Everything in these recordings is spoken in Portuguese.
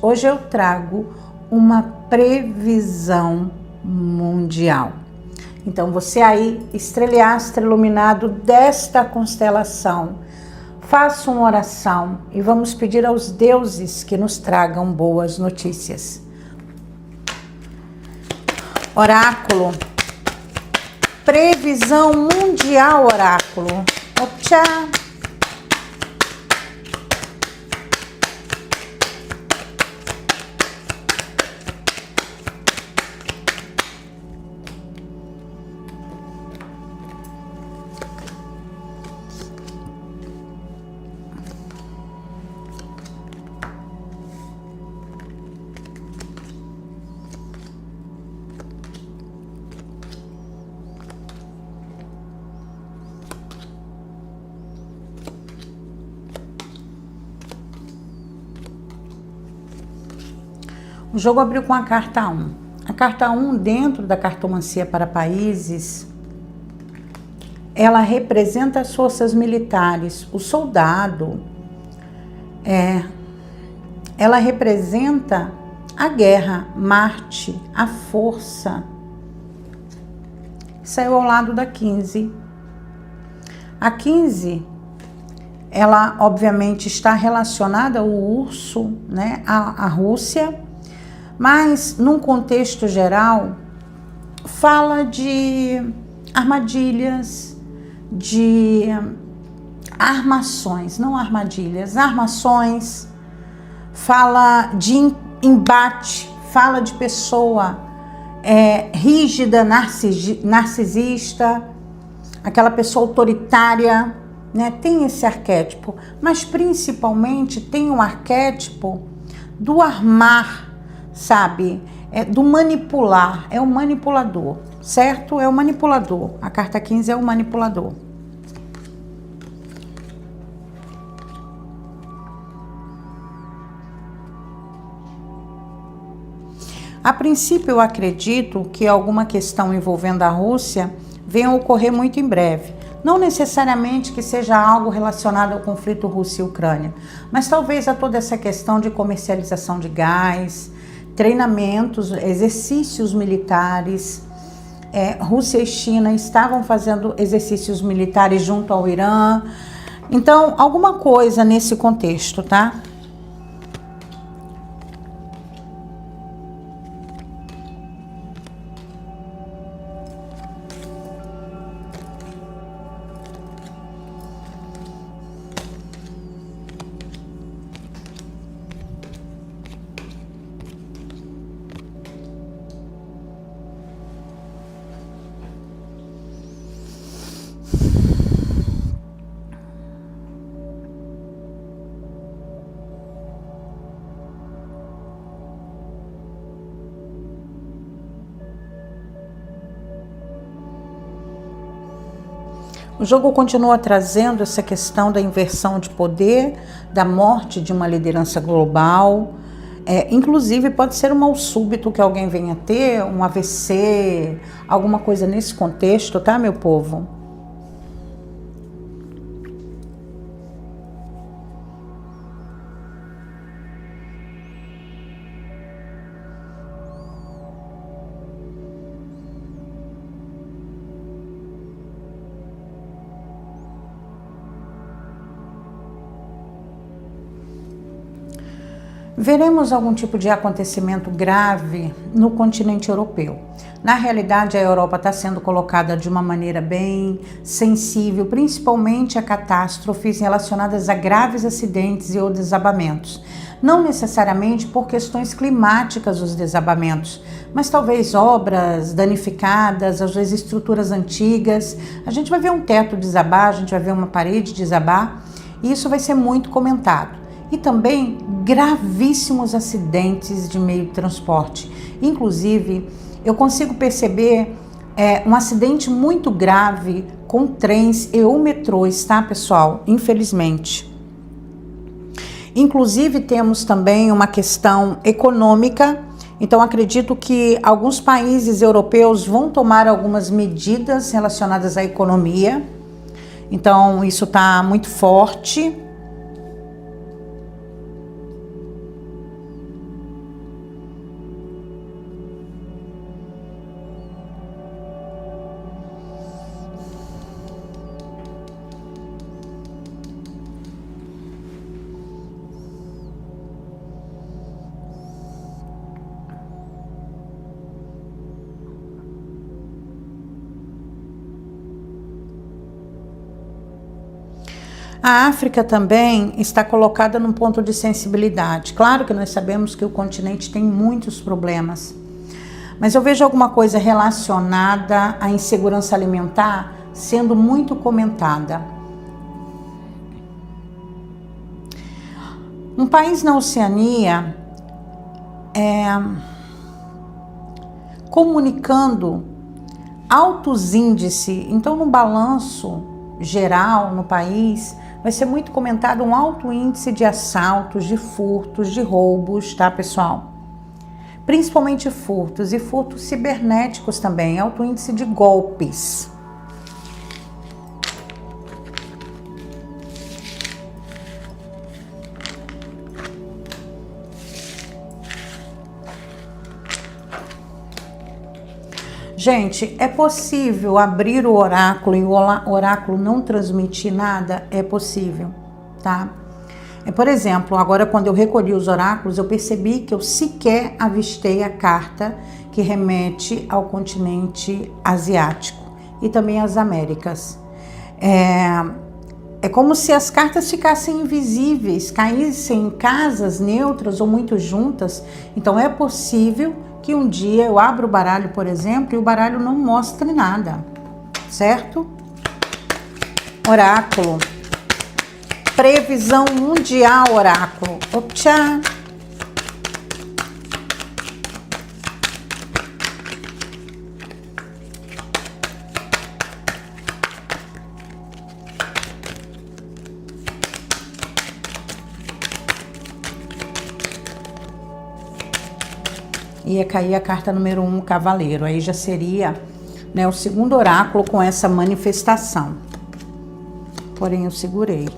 hoje eu trago uma previsão mundial. Então você aí, estrela e astro iluminado desta constelação, faça uma oração e vamos pedir aos deuses que nos tragam boas notícias. Oráculo, previsão mundial, oráculo. Optcha. O jogo abriu com a carta 1. A carta 1, dentro da cartomancia para países, ela representa as forças militares. O soldado, ela representa a guerra, Marte, a força. Saiu ao lado da 15. A 15, ela obviamente está relacionada ao urso, né, à Rússia, mas num contexto geral fala de armadilhas, de armações, não armadilhas, armações, fala de embate, fala de pessoa rígida, narcisista, aquela pessoa autoritária, né? Tem esse arquétipo, mas principalmente tem um arquétipo do armar, sabe? Do manipular, é o manipulador, certo? É o manipulador. A carta 15 é o manipulador. A princípio, eu acredito que alguma questão envolvendo a Rússia venha a ocorrer muito em breve. Não necessariamente que seja algo relacionado ao conflito Rússia e Ucrânia, mas talvez a toda essa questão de comercialização de gás, treinamentos, exercícios militares. Rússia e China estavam fazendo exercícios militares junto ao Irã. Então, alguma coisa nesse contexto, tá? O jogo continua trazendo essa questão da inversão de poder, da morte de uma liderança global. Inclusive pode ser um mal súbito que alguém venha ter, um AVC, alguma coisa nesse contexto, tá, meu povo? Veremos algum tipo de acontecimento grave no continente europeu. Na realidade, a Europa está sendo colocada de uma maneira bem sensível, principalmente a catástrofes relacionadas a graves acidentes e ou desabamentos. Não necessariamente por questões climáticas os desabamentos, mas talvez obras danificadas, às vezes estruturas antigas. A gente vai ver um teto desabar, a gente vai ver uma parede desabar, e isso vai ser muito comentado. E também gravíssimos acidentes de meio de transporte. Inclusive, eu consigo perceber um acidente muito grave com trens e ou metrôs, tá, pessoal? Infelizmente. Inclusive, temos também uma questão econômica. Então, acredito que alguns países europeus vão tomar algumas medidas relacionadas à economia. Então, isso está muito forte. A África também está colocada num ponto de sensibilidade. Claro que nós sabemos que o continente tem muitos problemas, mas eu vejo alguma coisa relacionada à insegurança alimentar sendo muito comentada. Um país na Oceania comunicando altos índices, então no balanço geral no país vai ser muito comentado um alto índice de assaltos, de furtos, de roubos, tá, pessoal? Principalmente furtos e furtos cibernéticos também, alto índice de golpes. Gente, é possível abrir o oráculo e o oráculo não transmitir nada? É possível, tá? Por exemplo, agora quando eu recolhi os oráculos, eu percebi que eu sequer avistei a carta que remete ao continente asiático e também às Américas. É como se as cartas ficassem invisíveis, caíssem em casas neutras ou muito juntas. Então é possível que um dia eu abra o baralho, por exemplo, e o baralho não mostre nada, certo? Oráculo. Previsão mundial, oráculo. Opá. Ia cair a carta número 1, cavaleiro. Aí já seria, né, o segundo oráculo com essa manifestação. Porém, eu segurei.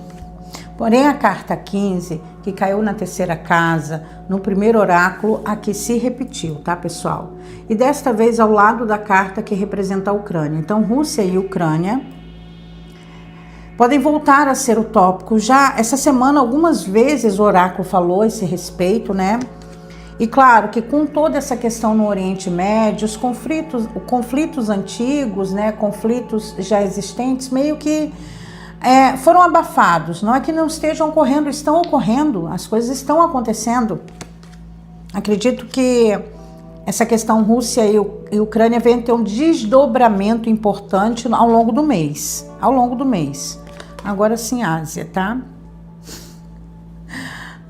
Porém, a carta 15, que caiu na terceira casa, no primeiro oráculo, aqui se repetiu, tá, pessoal? E desta vez ao lado da carta que representa a Ucrânia. Então, Rússia e Ucrânia podem voltar a ser o tópico. Já essa semana, algumas vezes, o oráculo falou a esse respeito, né? E claro que com toda essa questão no Oriente Médio, os conflitos antigos, né, conflitos já existentes, meio que foram abafados. Não é que não estejam ocorrendo, estão ocorrendo, as coisas estão acontecendo. Acredito que essa questão Rússia e Ucrânia vem ter um desdobramento importante ao longo do mês. Agora sim, Ásia, tá?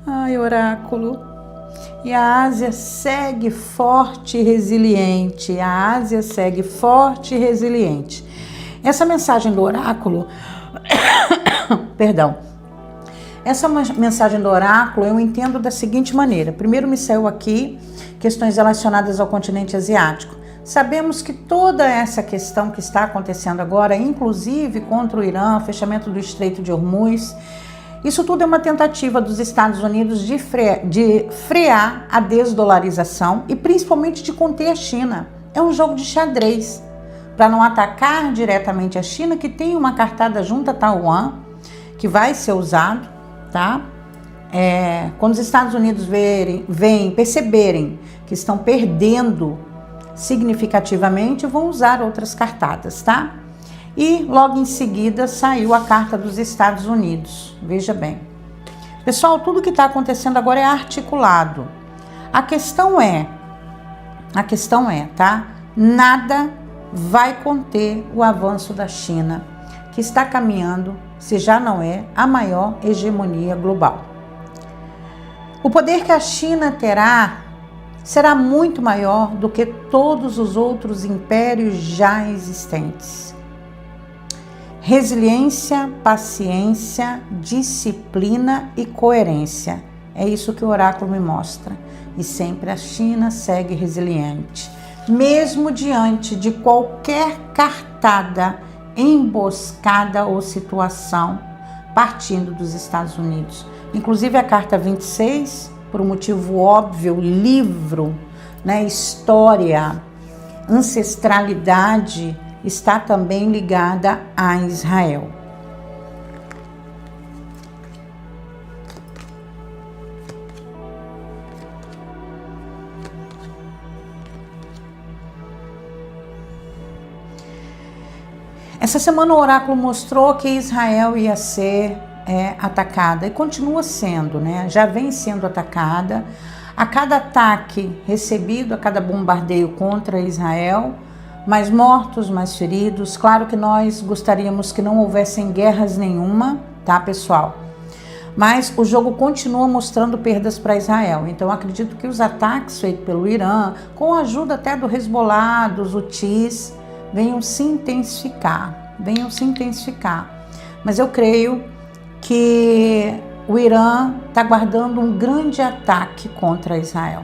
Ai, oráculo. E a Ásia segue forte e resiliente. A Ásia segue forte e resiliente. Essa mensagem do oráculo, perdão, essa mensagem do oráculo eu entendo da seguinte maneira. Primeiro me saiu aqui questões relacionadas ao continente asiático. Sabemos que toda essa questão que está acontecendo agora, inclusive contra o Irã, fechamento do Estreito de Hormuz, isso tudo é uma tentativa dos Estados Unidos de frear a desdolarização e principalmente de conter a China. É um jogo de xadrez para não atacar diretamente a China, que tem uma cartada junto a Taiwan, que vai ser usado, tá? Quando os Estados Unidos perceberem que estão perdendo significativamente, vão usar outras cartadas, tá? E logo em seguida saiu a carta dos Estados Unidos. Veja bem. Pessoal, tudo que está acontecendo agora é articulado. A questão é, tá? Nada vai conter o avanço da China, que está caminhando, se já não é, a maior hegemonia global. O poder que a China terá será muito maior do que todos os outros impérios já existentes. Resiliência, paciência, disciplina e coerência. É isso que o oráculo me mostra. E sempre a China segue resiliente. Mesmo diante de qualquer cartada, emboscada ou situação partindo dos Estados Unidos. Inclusive a carta 26, por um motivo óbvio, livro, né, história, ancestralidade, está também ligada a Israel. Essa semana o oráculo mostrou que Israel ia ser é atacada e continua sendo, né? Já vem sendo atacada. A cada ataque recebido, a cada bombardeio contra Israel, mais mortos, mais feridos. Claro que nós gostaríamos que não houvessem guerras nenhuma, tá, pessoal? Mas o jogo continua mostrando perdas para Israel. Então, acredito que os ataques feitos pelo Irã, com a ajuda até do Hezbollah, dos Houthis, venham se intensificar. Mas eu creio que o Irã está guardando um grande ataque contra Israel.